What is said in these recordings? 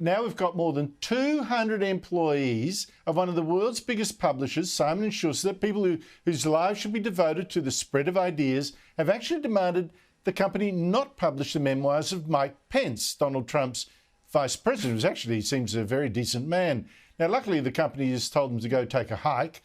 Now we've got more than 200 employees of one of the world's biggest publishers, Simon & Schuster, people whose lives should be devoted to the spread of ideas, have actually demanded the company not publish the memoirs of Mike Pence, Donald Trump's vice president, who actually seems a very decent man. Now, luckily, the company has told them to go take a hike.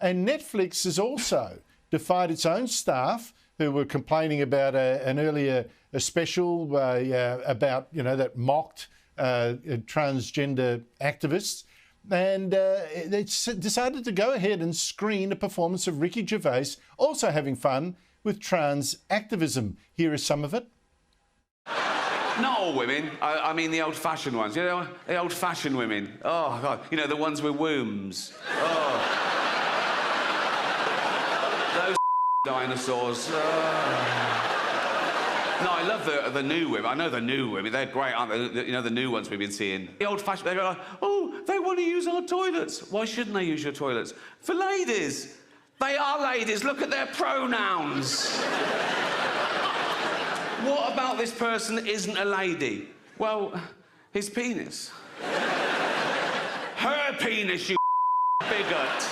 And Netflix has also defied its own staff who were complaining about an earlier special about, that mocked transgender activists, and they decided to go ahead and screen a performance of Ricky Gervais also having fun with trans activism. Here is some of it. Not all women. I mean the old-fashioned ones. The old-fashioned women. Oh, God. The ones with wombs. Oh. Those dinosaurs. No, I love the new women. I know the new women. They're great, aren't they? The new ones we've been seeing. The old-fashioned, they go like, oh, they want to use our toilets. Why shouldn't they use your toilets? For ladies. They are ladies. Look at their pronouns. What about this person isn't a lady? Well, his penis. Her penis, you bigot.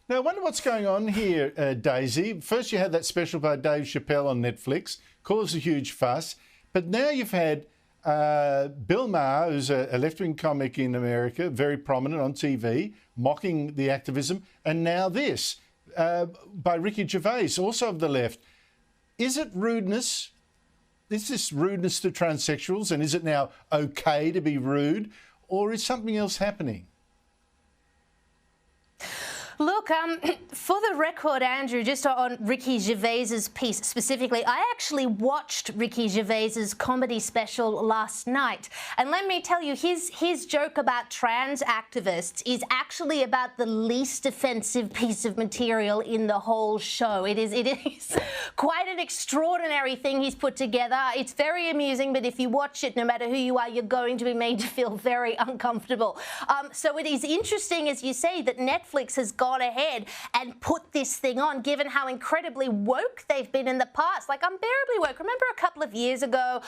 Now, I wonder what's going on here, Daisy. First, you had that special by Dave Chappelle on Netflix, caused a huge fuss. But now you've had Bill Maher, who's a left-wing comic in America, very prominent on TV, mocking the activism. And now this, by Ricky Gervais, also of the left. Is it rudeness? Is this rudeness to transsexuals? And is it now okay to be rude? Or is something else happening? Look, for the record, Andrew, just on Ricky Gervais's piece specifically, I actually watched Ricky Gervais's comedy special last night. And let me tell you, his joke about trans activists is actually about the least offensive piece of material in the whole show. It is quite an extraordinary thing he's put together. It's very amusing, but if you watch it, no matter who you are, you're going to be made to feel very uncomfortable. So it is interesting, as you say, that Netflix has gone ahead and put this thing on, given how incredibly woke they've been in the past, like unbearably woke. Remember a couple of years ago,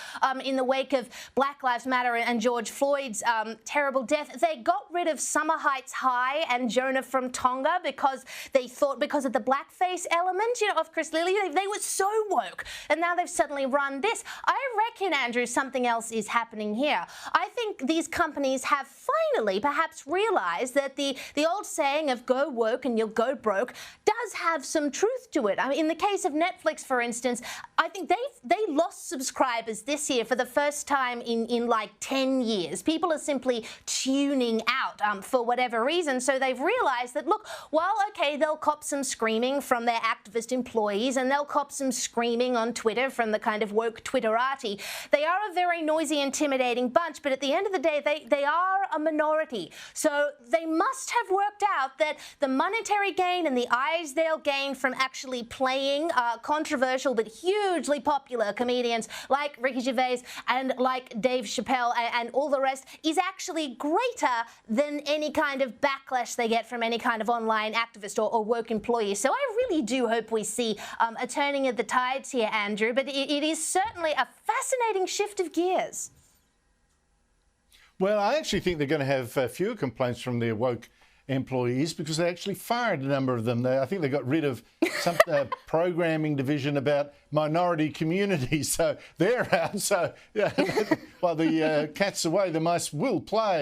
in the wake of Black Lives Matter and George Floyd's terrible death, they got rid of Summer Heights High and Jonah from Tonga because they thought, because of the blackface element, of Chris Lilly, they were so woke. And now they've suddenly run this. I reckon, Andrew, something else is happening here. I think these companies have finally perhaps realized that the old saying of go woke and you'll go broke does have some truth to it. I mean, in the case of Netflix, for instance, I think they lost subscribers this year for the first time in like 10 years. People are simply tuning out for whatever reason. So they've realized that, look, while, okay, they'll cop some screaming from their activist employees and they'll cop some screaming on Twitter from the kind of woke Twitterati, they are a very noisy, intimidating bunch. But at the end of the day, they are a minority. So they must have worked out that the monetary gain and the eyes they'll gain from actually playing controversial but hugely popular comedians like Ricky Gervais and like Dave Chappelle and all the rest is actually greater than any kind of backlash they get from any kind of online activist or woke employee. So I really do hope we see a turning of the tides here, Andrew, but it is certainly a fascinating shift of gears. Well, I actually think they're going to have fewer complaints from their woke employees because they actually fired a number of them. I think they got rid of some programming division about minority communities, so they're out. So, yeah, while the cat's away, the mice will play.